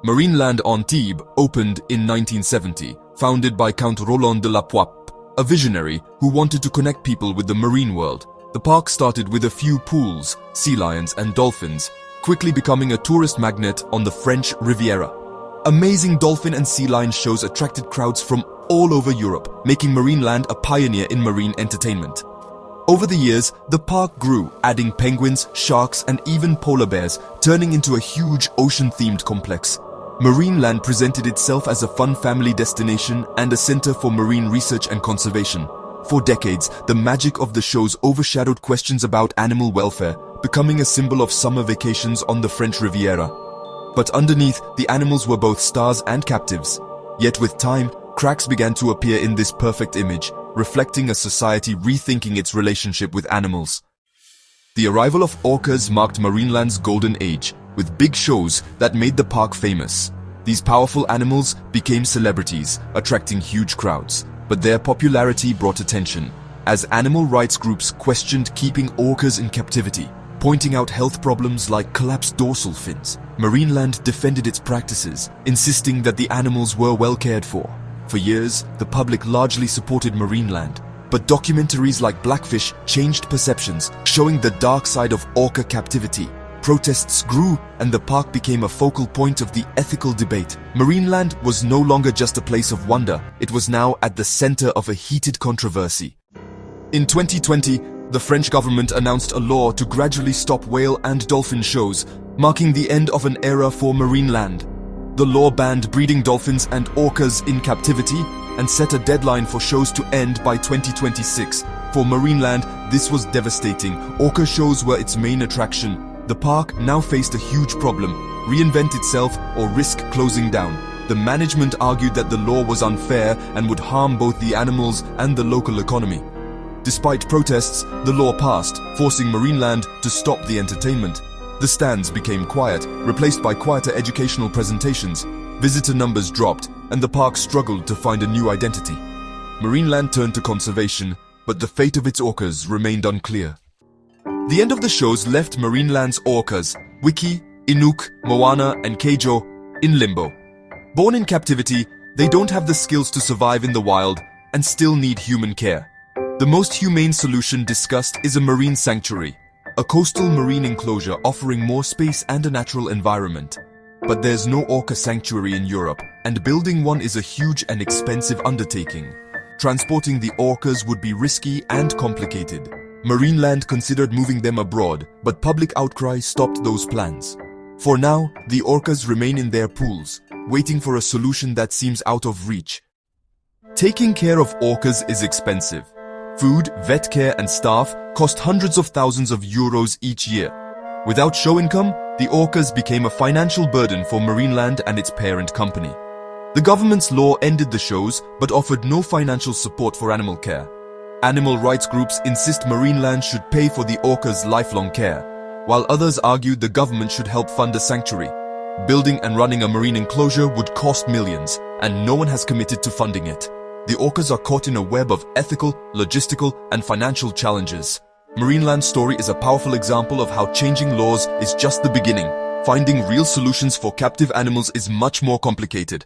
Marineland Antibes opened in 1970, founded by Count Roland de la Poipe, a visionary who wanted to connect people with the marine world. The park started with a few pools, sea lions and dolphins, quickly becoming a tourist magnet on the French Riviera. Amazing dolphin and sea lion shows attracted crowds from all over Europe, making Marineland a pioneer in marine entertainment. Over the years, the park grew, adding penguins, sharks, and even polar bears, turning into a huge ocean-themed complex. Marineland presented itself as a fun family destination and a center for marine research and conservation. For decades, the magic of the shows overshadowed questions about animal welfare, becoming a symbol of summer vacations on the French Riviera. But underneath, the animals were both stars and captives. Yet with time, cracks began to appear in this perfect image, reflecting a society rethinking its relationship with animals. The arrival of orcas marked Marineland's golden age, with big shows that made the park famous. These powerful animals became celebrities, attracting huge crowds. But their popularity brought attention, as animal rights groups questioned keeping orcas in captivity, pointing out health problems like collapsed dorsal fins. Marineland defended its practices, insisting that the animals were well cared for. For years, the public largely supported Marineland, but documentaries like Blackfish changed perceptions, showing the dark side of orca captivity. Protests grew, and the park became a focal point of the ethical debate. Marineland was no longer just a place of wonder, it was now at the center of a heated controversy. In 2020, the French government announced a law to gradually stop whale and dolphin shows, marking the end of an era for Marineland. The law banned breeding dolphins and orcas in captivity and set a deadline for shows to end by 2026. For Marineland, this was devastating. Orca shows were its main attraction. The park now faced a huge problem: reinvent itself or risk closing down. The management argued that the law was unfair and would harm both the animals and the local economy. Despite protests, the law passed, forcing Marineland to stop the entertainment. The stands became quiet, replaced by quieter educational presentations. Visitor numbers dropped, and the park struggled to find a new identity. Marineland turned to conservation, but the fate of its orcas remained unclear. The end of the shows left Marineland's orcas, Wiki, Inuk, Moana, and Keijo, in limbo. Born in captivity, they don't have the skills to survive in the wild and still need human care. The most humane solution discussed is a marine sanctuary, a coastal marine enclosure offering more space and a natural environment. But there's no orca sanctuary in Europe, and building one is a huge and expensive undertaking. Transporting the orcas would be risky and complicated. Marineland considered moving them abroad, but public outcry stopped those plans. For now, the orcas remain in their pools, waiting for a solution that seems out of reach. Taking care of orcas is expensive. Food, vet care, and staff cost hundreds of thousands of euros each year. Without show income, the orcas became a financial burden for Marineland and its parent company. The government's law ended the shows, but offered no financial support for animal care. Animal rights groups insist Marineland should pay for the orcas' lifelong care, while others argued the government should help fund a sanctuary. Building and running a marine enclosure would cost millions, and no one has committed to funding it. The orcas are caught in a web of ethical, logistical, and financial challenges. Marineland's story is a powerful example of how changing laws is just the beginning. Finding real solutions for captive animals is much more complicated.